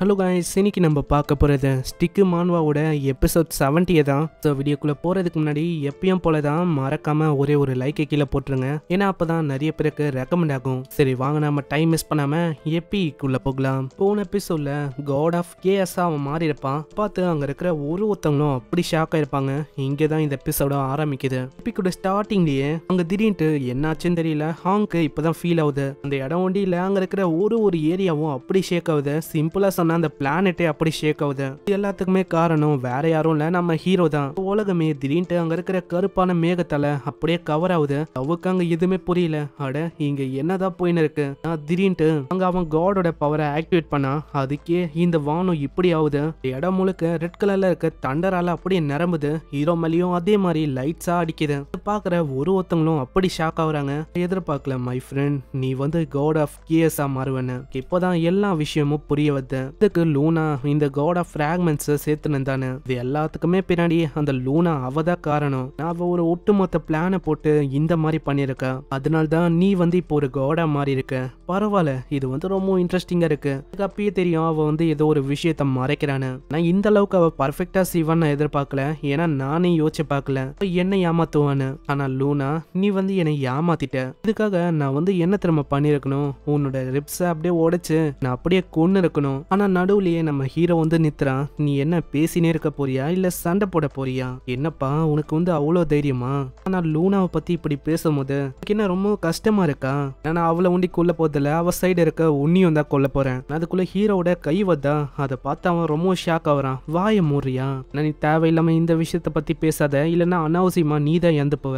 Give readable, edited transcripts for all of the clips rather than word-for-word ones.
Hello guys, இன்னைக்கு நம்ம பார்க்க போகிறது ஸ்டிக்கு மான்வாவோட எபிசோட் 70 தான். ஸோ வீடியோக்குள்ளே போகிறதுக்கு முன்னாடி எப்பயும் போல தான் மறக்காமல் ஒரு லைக்கை கீழே போட்டுருங்க. ஏன்னா அப்போ தான் நிறைய பேருக்கு ரெக்கமெண்ட் ஆகும். சரி வாங்க, நம்ம டைம் மிஸ் பண்ணாமல் எப்பிக்குள்ளே போகலாம். போன எபிசோடில் காட் ஆஃப் கேஎஸ்ஸாக அவன் மாறி இருப்பான். பார்த்து அங்கே இருக்கிற ஒருத்தவங்களும் அப்படி ஷாக்காக இருப்பாங்க. இங்கே தான் இந்த எபிசோட ஆரம்பிக்குது. எப்பிக்கோட ஸ்டார்டிங்லேயே அங்கே திடீர்னு என்னாச்சுன்னு தெரியல, ஹாங்க்கு இப்போ தான் ஃபீல் ஆகுது. அந்த இடம் ஒண்டியில் அங்கே இருக்கிற ஒரு ஏரியாவும் அப்படி ஷேக் ஆகுது. சிம்பிளாக அந்த பிளானட்டே அப்படி ஷேக் ஆகுது. எல்லாத்துக்குமே காரணம் வேற யாரும் இல்ல, நம்ம ஹீரோ தான். உலகமே திடீர்னு அங்க இருக்கிற கருப்பான மேகத்தால அப்படியே கவர் ஆகுது. அவருக்கு அங்க எதுவுமே புரியல. அட இங்க என்னதான் போயின்னு இருக்கு. திடீர்னு அங்க அவன் காடோட பவரை ஆக்டிவேட் பண்ணா அதுக்கே இந்த வானம் இப்படி ஆகுது. இடம் முழுக்க ரெட் கலர்ல இருக்க தண்டரால அப்படியே நிரம்புது. ஹீரோ மேலேயும் அதே மாதிரி லைட்ஸா அடிக்குது. பாக்குற ஒருத்தவங்களும் அப்படி ஷாக் ஆகுறாங்க. எதிர்பார்க்கல மை ஃப்ரெண்ட், நீ காட் ஆஃப் கேஎஸ்ஸா மாறுவேன்னு. இப்போதான் எல்லா விஷயமும் புரிய வருது. இதுக்கு லூனா இந்த காட் ஆஃப் ஃபிராக்மெண்ட்ஸ் சேர்த்துனதானே. இது எல்லாத்துக்குமே பின்னாடி அந்த லூனா அவதான் காரணம். அவ ஒரு ஒட்டுமொத்த பிளானை போட்டு இந்த மாதிரி பண்ணிருக்கா. அதனால்தான் நீ இப்போ ஒரு காடா மாறி இருக்க. பரவாயில்ல, இது ரொம்ப இன்ட்ரெஸ்டிங்கா இருக்கு. அப்பயே தெரியும் அவ ஏதோ ஒரு விஷயத்த மறைக்கிறான்னு. நான் இந்த அளவுக்கு அவ பர்ஃபெக்டா செய்வான்னு நான் எதிர்பார்க்கல. ஏன்னா நானே யோசிச்சு பார்க்கல என்ன ஏமாத்துவான்னு. ஆனா லூனா நீ என்னை ஏமாத்திட்ட. இதுக்காக நான் என்ன திரும்ப பண்ணிருக்கணும், உன்னோட ரிப்ஸை அப்படியே உடைச்சு நான் அப்படியே கொன்னு இருக்கணும். ஆனா நடுவுலயே நம்ம ஹீரோ நித்ரான். நீ என்ன பேசினே இருக்க போறியா இல்ல சண்டை போட போறியா? என்னப்பா உனக்கு அவ்வளோ தைரியமா? ஆனா லூனாவை பத்தி இப்படி பேசும்போது என்ன ரொம்ப கஷ்டமா இருக்கா? நான் அவளை கொல்ல போதில்ல, அவ சைடு இருக்க உன்னியும் தான் கொல்ல போறேன். அதுக்குள்ள ஹீரோட கை வந்தா அதை பார்த்து அவன் ரொம்ப ஷாக் ஆகுறான். வாய மூறியா? நீ தேவையில்லாம இந்த விஷயத்த பத்தி பேசாத, இல்லைன்னா அனாவசியமா நீ தான் இறந்து போவ.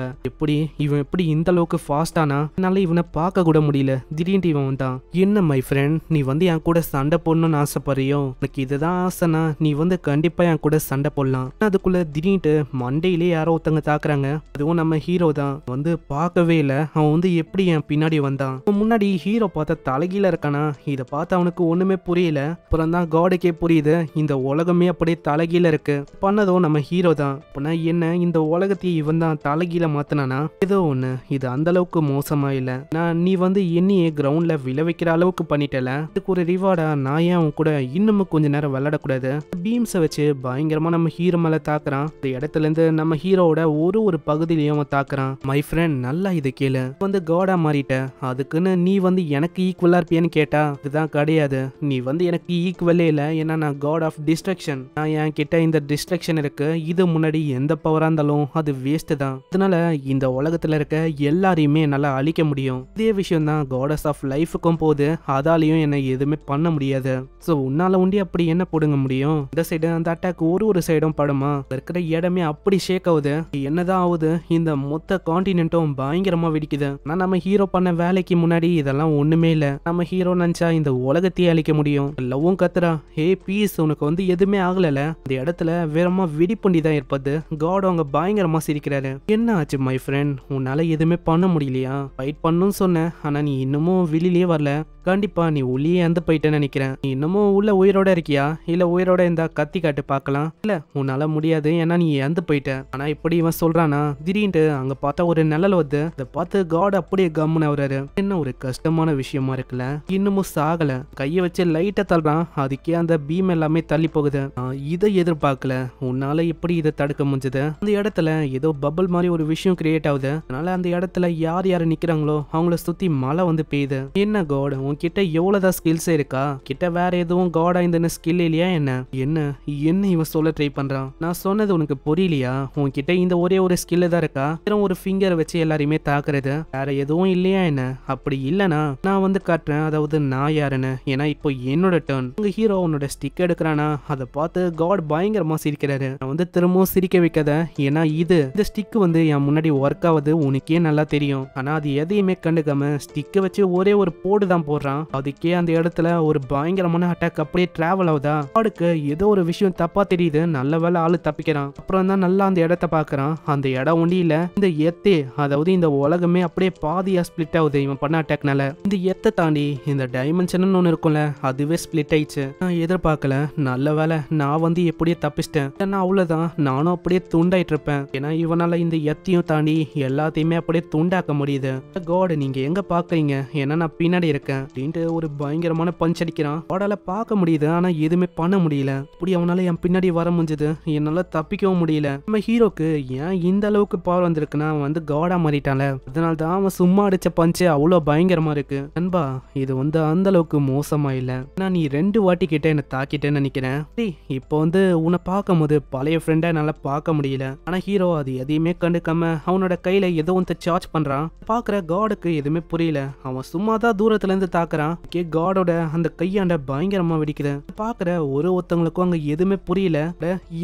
இவன் எப்படி இந்த அளவுக்கு ஃபாஸ்டானா? என்னால இவனை பார்க்க கூட முடியல. திடீர்னு இவன் வந்தான். என்ன மை ஃப்ரெண்ட், நீ என் கூட சண்டை போடணும்னு ஆசைப்படுறியோ? உனக்கு இதுதான் ஆசைனா நீ கண்டிப்பா என் கூட சண்டை போடலாம். அதுக்குள்ள திடீர்னு மண்டையிலே யாரோ ஒருத்தங்க தாக்குறாங்க. அதுவும் நம்ம ஹீரோ தான். பார்க்கவே இல்ல அவன் எப்படி என் பின்னாடி வந்தான். முன்னாடி ஹீரோ பார்த்த தலைகீழ இருக்கானா. இதை பார்த்து அவனுக்கு ஒண்ணுமே புரியல. அப்புறம் தான் காடுக்கே புரியுது இந்த உலகமே அப்படியே தலைகீழ இருக்கு. பண்ணதும் நம்ம ஹீரோ தான். அப்படின்னா என்ன, இந்த உலகத்தையே இவன் தான் தலைகீழ மாத்தினானா? ஏதோ ஒண்ணு, இது அந்த அளவுக்கு மோசமா இல்ல. நான் நீ என்னையே கிரவுண்ட்ல விளைவிக்கிற அளவுக்கு பண்ணிட்டல. இதுக்கு ஒரு ரிவார்டா நான் ஏன் அவன் கூட இன்னமும் கொஞ்ச நேரம் விளையாடக்கூடாது? பீம்ஸை வச்சு பயங்கரமா நம்ம ஹீரோ மேல தாக்குறான். இந்த இடத்துல இருந்து நம்ம ஹீரோவோட ஒரு பகுதியிலையும் அவன் தாக்குறான். மை ஃப்ரெண்ட், நல்லா இது கேளு. காடா மாறிட்ட, அதுக்குன்னு நீ எனக்கு ஈக்குவலா இருப்பியான்னு கேட்டா இதுதான் கிடையாது. நீ எனக்கு ஈக்குவலே இல்ல. ஏன்னா நான் காட் ஆஃப் டிஸ்ட்ரக்ஷன். நான் என் கிட்ட இந்த டிஸ்ட்ரக்ஷன் இருக்கு. இது முன்னாடி எந்த பவரா இருந்தாலும் அது வேஸ்ட் தான். அதனால இந்த உலகத்துல இருக்க எல்லாரையுமே என்னால அழிக்க முடியும். இதே விஷயம் தான் காடஸ் ஆஃப் லைஃபுக்கும் போது, அதாலையும் என்ன எதுவுமே பண்ண முடியாது. சோ உன்னால அப்படி என்ன போடுங்க முடியும்? இந்த சைடு அந்த அட்டாக் ஒரு சைடும் படுமா? இருக்கிற இடமே அப்படி ஷேக் ஆகுது. என்னதான் ஆகுது, இந்த மொத்த கான்டினென்ட்டும் பயங்கரமா வெடிக்குது. நான் நம்ம ஹீரோ பண்ண வேலைக்கு முன்னாடி இதெல்லாம் ஒண்ணுமே இல்ல. நம்ம ஹீரோ நினைச்சா இந்த உலகத்தையே அழிக்க முடியும். லவ்வும் கத்துறா, ஹே பீஸ், உனக்கு எதுவுமே ஆகல. இந்த இடத்துல வேறமா வெடிப்புண்டி தான் இருப்பது. காட் அவங்க பயங்கரமா சிரிக்கிறாரு. என்ன ஆச்சு மை ஃப்ரெண்ட், உன்னால எதுவுமே பண்ண முடியலையா? ஃபைட் பண்ணுன்னு சொன்ன, ஆனா நீ இன்னமும் வெளியிலேயே வரல. கண்டிப்பா நீ உள்ளே இறந்து போயிட்டேன்னு நினைக்கிறேன். நீ இன்னமும் உள்ள உயிரோட இருக்கியா? இல்ல உயிரோட இருந்தா கத்தி காட்டு பார்க்கலாம். இல்ல உன்னால முடியாது, ஏன்னா நீ இறந்து போயிட்ட. ஆனா இப்படி இவன் சொல்றானா? திடீர்னு அங்க பார்த்தா ஒரு நிழல் வந்து அதை பார்த்து காட் அப்படியே கம்முன்னு வர்றாரு. என்ன ஒரு கஷ்டமான விஷயமா இருக்குல்ல. இன்னமும் சாகல. கைய வச்சு லைட்டா தள்ளுறான். அதுக்கே அந்த பீம் எல்லாமே தள்ளி போகுது. இதை எதிர்பார்க்கல. உன்னால எப்படி இதை தடுக்க முடிஞ்சது? அந்த இடத்துல ஏதோ பபிள் மாதிரி ஒரு விஷயம் கிரியேட் ஆகுது. அதனால அந்த இடத்துல யார் நிக்கிறாங்களோ அவங்கள சுத்தி மழை பெய்யுது. என்ன காட், உன்கிட்ட எவ்வளவுதான் ஸ்கில்ஸ் இருக்கா? கிட்ட வேற எதுவும் காடா இந்த ஸ்கில் இல்லையா? என்ன இவன் சொல்ல ட்ரை பண்றான்? நான் சொன்னது உனக்கு புரியலையா? உன்கிட்ட இந்த ஒரு ஸ்கில் தான் இருக்கா? ஒரு ஃபிங்கரை வச்சு எல்லாரையுமே தாக்குறது, வேற எதுவும் இல்லையா? அப்படி இல்லனா நான் காட்டுறேன், அதாவது நான் யாருன்னு. ஏன்னா இப்போ என்னோட டர்ன். உங்க ஹீரோ உன்னோட ஸ்டிக் எடுக்கிறானா? அதை பார்த்து காட் பயங்கரமா சிரிக்கிறாரு. நான் திரும்பவும் சிரிக்க வைக்காத, ஏன்னா இந்த ஸ்டிக் என் முன்னாடி ஒர்க் ஆகுது உனக்கே நல்லா தெரியும். ஆனா அது எதையுமே கண்டுக்காம ஸ்டிக்கை வச்சு ஒரு போடு தான் போடுறான். அதுக்கே அந்த இடத்துல ஒரு பயங்கரமான அட்டாக் அப்படியே டிராவல் ஆகுதா. காடுக்கு ஏதோ ஒரு விஷயம் தப்பா தெரியுது. நல்ல வேலை ஆளு தப்பிக்கிறான். அப்புறம் தான் நல்லா அந்த இடத்த பாக்குறான். அந்த இடம் ஒண்டியில இந்த எத்தே, அதாவது இந்த உலகமே அப்படியே பாதியா ஸ்பிளிட் ஆகுது இவன் பண்ண அட்டாக்னால. இந்த எத்தை தாண்டி இந்த டைமென்ஷன் ஒன்று இருக்கும்ல அதுவே ஸ்பிளிட் ஆயிடுச்சு. நான் எதிர்பார்க்கல. நல்ல வேலை நான் வந்து எப்படியே தப்பிச்சிட்டேன். ஏன்னா அவ்வளவுதான் நானும் அப்படியே துண்டாயிட்டு இருப்பேன். ஏன்னா இவனால இந்த எத்தையும் தாண்டி எல்லாத்தையுமே அப்படியே துண்டாக்க முடியுது. காட் நீங்க எங்க பாக்குறீங்க? ஏன்னா நான் பின்னாடி இருக்கேன் அப்படின்ட்டு ஒரு பயங்கரமான பஞ்ச் அடிக்கிறான். காடால பார்க்க முடியுது ஆனா எதுவுமே பண்ண முடியல. இப்படி அவனால என் பின்னாடி வர முடிஞ்சது. என்னால தப்பிக்கவும் முடியல. நம்ம ஹீரோக்கு ஏன் இந்த அளவுக்கு பவர் வந்திருக்குன்னா வந்து காடா மாறிட்டான்ல. அதனால தான் அவன் சும்மா அடிச்ச பஞ்சு அவ்வளவு பயங்கரமா இருக்கு. நண்பா இது வந்து அந்த அளவுக்கு மோசமா இல்ல. நான் நீ 2 வாட்டி கிட்ட என்ன தாக்கிட்டேன்னு நினைக்கிறேன். இப்போ வந்து உன்னை பார்க்கும் போது பழைய ஃப்ரெண்டா என்னால பார்க்க முடியல. ஆனா ஹீரோ அது எதையுமே கண்டுக்காம அவனோட கையில ஏதோ வந்து சார்ஜ் பண்றான். பாக்குற காடுக்கு எதுவுமே புரியல. அவன் சும்மா தான் தூரத்துல இருந்து தாக்குறான். காடோட அந்த கையாண்ட பயங்கரமா வெடிக்குது. பாக்குற ஒருத்தவங்களுக்கும் அங்க எதுவுமே புரியல.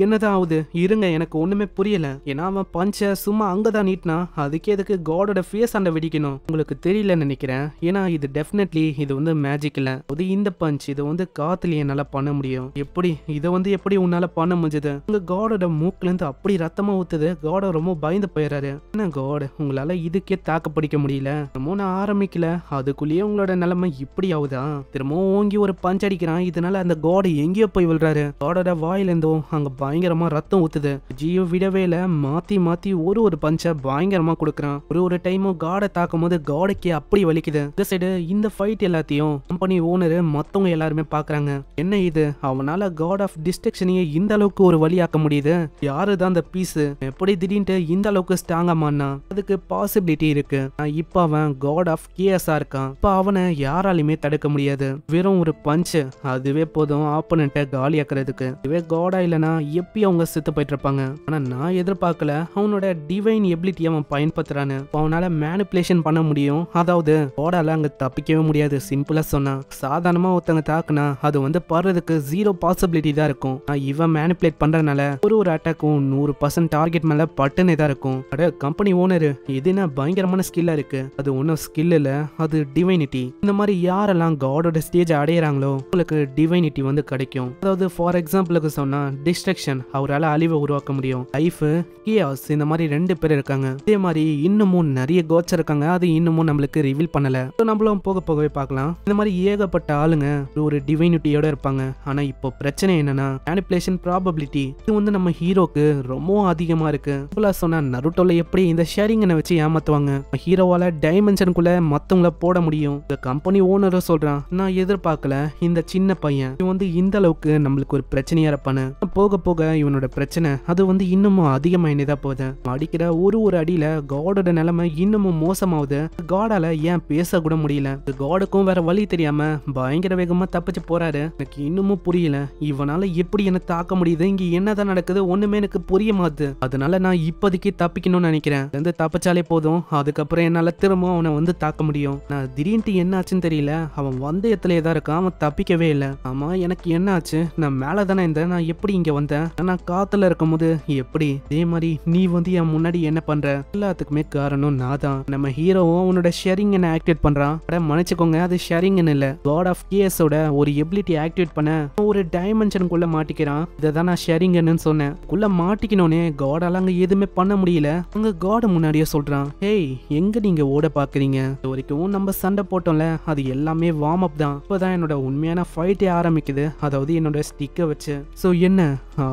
என்னதான் ஆகுது இருங்க எனக்கு ஒண்ணுமே புரியல. ஏன்னா அவன் பஞ்ச சும்மா அங்கதான் நீட்டினா அதுக்கே எதுக்கு காடோட ஃபேஸ் ஆண்ட வெடிக்கணும் உங்களுக்கு தெரியலன்னு நினைக்கிறேன். ஏன்னா இது டெஃபினெட்லி இது வந்து மேஜிக் இல்ல. அது இந்த பஞ்ச் இது வந்து காத்துல என்னால பண்ண முடியும். எப்படி இதை வந்து எப்படி உன்னால பண்ண முடிஞ்சது? உங்க காடோட மூக்குல இருந்து அப்படி ரத்தமா ஊத்துது. காட ரொம்ப பயந்து போயிடுறாரு. என்ன காட் உங்களால இதுக்கே தாக்கு பிடிக்க முடியல. நான் ஆரம்பிக்கல அதுக்குள்ளேயே உங்களோட நிலைமை இப்படி ஆகுதா? திரும்பவும் ஓங்கி ஒரு பஞ்ச் அடிக்கிறான். இதனால அந்த காட் எங்கேயோ போய் விழுறாரு. காடோட வாயில இருந்தும் அங்க பயங்கரமா ரத்தம் ஊத்துது. ஜியோ விடவேல மாத்தி மாத்தி ஒரு பஞ்ச பயங்கரமா கொடுக்குறான். ஒரு டைமும் காடை தாக்கும் போது காடுக்கே அப்படி வலிக்குது. இந்த சைடு இந்த ஃபைட் எல்லாத்தையும் கம்பெனி ஓனரு மத்தவங்க எல்லாருமே பாக்குறாங்க. என்ன இது அவனால காட் ஆஃப் டிஸ்ட்ரக்ஷனையே இந்த அளவுக்கு ஒரு வழியாக்க முடியுது. யாருதான் அந்த பீஸ் எப்படி திடீர்னு இந்த அளவுக்கு ஸ்ட்ராங்கா மாறினா? அதுக்கு பாசிபிலிட்டி இருக்கு. இப்ப அவன் காட் ஆஃப் கேஎஸ்ஆ இருக்கான். இப்ப அவனை யாராலுமே தடுக்க முடியாது. வெறும் ஒரு பஞ்ச் அதுவே போதும் ஆப்போனண்ட்டை காலியாக்குறதுக்கு. இதுவே காடா இல்லைன்னா எப்பயும் அவங்க செத்து போயிட்டு இருப்பாங்க. ஆனா நான் எதிர்பார்க்கல அவனோட டிவைன் எபிலிட்டி அவன் பயன்படுத்துறான்னு. அவனால மேனிபுலேஷன் பண்ண முடியும். அதாவது காடால அங்க தப்பிக்கவே முடியாது. சிம்பிளா சொன்னா சாதாரணமா ஒருத்தங்க தாக்குனா அது வந்து படுறதுக்கு 0 பாசிபிலிட்டி தான் இருக்கும். இவன் மேனிபுலேட் பண்றதுனால ஒரு அட்டாக்கும் 100% டார்கெட் மேல பட்டுனே தான் இருக்கும். அட கம்பெனி ஓனரு இது என்ன பயங்கரமான ஸ்கில்லா இருக்கு. அது ஒன்னும் ஸ்கில் இல்ல அது டிவைனிட்டி. இந்த மாதிரி யாரெல்லாம் காடோட ஸ்டேஜ் அடையறாங்களோ உங்களுக்கு டிவைனிட்டி வந்து கிடைக்கும். அதாவது ஃபார் எக்ஸாம்பிளுக்கு சொன்னா டிஸ்ட்ரக்ஷன் அவரால் அழிவை உருவாக்க முடியும். லைஃப் கியாஸ் இந்த மாதிரி 2 பேர் இருக்காங்க. இதே மாதிரி இன்னமும் நிறைய கோட்ஸ் இருக்காங்க. அது இன்னமும் நம்மளுக்கு ரிவீல் பண்ணல. நம்மளும் போக போகவே பார்க்கலாம். இந்த மாதிரி ஏகப்பட்ட ஆளுங்க ஒரு டிவைனிட்டியோட இருப்பாங்க. ஆனா இப்போ பிரச்சனை என்னன்னா மேனிபுலேஷன் ப்ராபபிலிட்டி இது வந்து நம்ம ஹீரோக்கு ரொம்ப அதிகமா இருக்கு. சொன்னா நருட்டோல எப்படி இந்த ஷேரிங்கனை வச்சு ஏமாத்துவாங்க. ஹீரோவால டைமென்ஷனுக்குள்ள மத்தவங்கள போட முடியும். இந்த கம்பெனி ஓனரும் சொல்றான் நான் எதிர்பார்க்கல இந்த சின்ன பையன் இவன் வந்து இந்த அளவுக்கு நம்மளுக்கு ஒரு பிரச்சனையா இருப்பானு. போக போக இவனோட பிரச்சனை அது வந்து இன்னமும் அதிகமாயினதா போகுது. அடிக்கிற ஒரு அடியில காடோட நிலைமை இன்னமும் மோசமாகுது. காடால ஏன் பேச கூட முடியல. காடுக்கும் வேற வழி தெரியாம பயங்கர வேகமா தப்பிச்சு போறாரு. எனக்கு இன்னமும் புரியல இவனால எப்படி என்ன தாக்க முடியுது. இங்க என்னதான் நடக்குது ஒண்ணுமே எனக்கு புரிய மாட்டுது. அதனால நான் இப்போதைக்கு தப்பிக்கணும்னு நினைக்கிறேன். வந்து தப்பிச்சாலே போதும். அதுக்கப்புறம் என்னால திரும்ப அவனை வந்து தாக்க முடியும். நான் திடீர்னு என்ன ஆச்சுன்னு தெரியல. அவன் வந்த இடத்துல தான் இருக்கான். அவன் தப்பிக்கவே இல்லை. ஆமா எனக்கு என்ன ஆச்சு? நான் மேல தானே இருந்தேன். நான் எப்படி இங்க வந்தேன்? நான் காத்துல இருக்கும் போது எப்படி இதே மாதிரி நீ வந்து என் முன்னாடி என்ன பண்ற? எல்லாத்துக்குமே காரணம் நான் தான். நம்ம ஹீரோவும் அவனோட ஷேரிங் ஆக்டிவேட் பண்றான். மன்னிச்சுக்கோங்க அது ஷேரிங் இல்ல. காட் ஆஃப் கேஎஸோட ஒரு எபிலிட்டி ஆக்டிவேட் பண்ண ஒரு டைமென்ஷனுக்குள்ள மாட்டிக்கிறான். இதான் நான் ஷேரிங்னு சொன்னேன். குள்ள மாட்டிக்கணும்னே காடால அங்க எதுவுமே பண்ண முடியல. அங்க காட முன்னாடியே சொல்றான் ஹேய் எங்க நீங்க ஓட பாக்குறீங்க? இது வரைக்கும் நம்ம சண்டை போட்டோம்ல அது எல்லாமே வார்ம் அப் தான். இப்பதான் என்னோட உண்மையான ஃபைட்டே ஆரம்பிக்குது. அதாவது என்னோட ஸ்டிக்கை வச்சு. சோ என்ன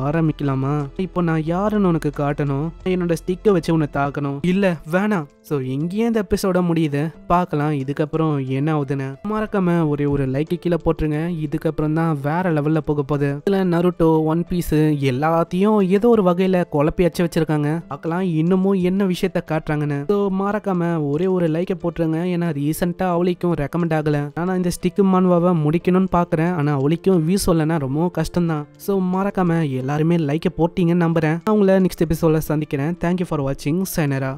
ஆரம்பிக்கலாமா? இப்போ நான் யாருன்னு உனக்கு காட்டணும். என்னோட ஸ்டிக்கை வச்சு உன்னை தாக்கணும். இல்ல வேணாம். ஸோ எங்கேயும் இந்த எபிசோட முடியுது. பார்க்கலாம் இதுக்கப்புறம் என்ன ஆகுதுன்னு. மறக்காம ஒரு லைக் கீழே போட்டுருங்க. இதுக்கப்புறம் தான் வேற லெவல்ல போக போகுது. இதுல நருட்டோ ஒன் பீஸ் எல்லாத்தையும் ஏதோ ஒரு வகையில குழப்பி வச்சிருக்காங்க. பார்க்கலாம் இன்னமும் என்ன விஷயத்த காட்டுறாங்கன்னு. ஸோ மறக்காம ஒரு லைக்கை போட்டுருங்க. ஏன்னா ரீசெண்டா அவளிக்கும் ரெக்கமெண்ட் ஆகல. ஆனா இந்த ஸ்டிக்கு மான்வாவை முடிக்கணும்னு பாக்குறேன். ஆனா அவளிக்கும் வியூ சொல்லனா ரொம்ப கஷ்டம் தான். ஸோ மறக்காம எல்லாருமே லைக்கை போட்டீங்கன்னு நம்புறேன். அவங்கள நெக்ஸ்ட் எபிசோட சந்திக்கிறேன். தேங்க்யூ ஃபார் வாட்சிங். சைனரா.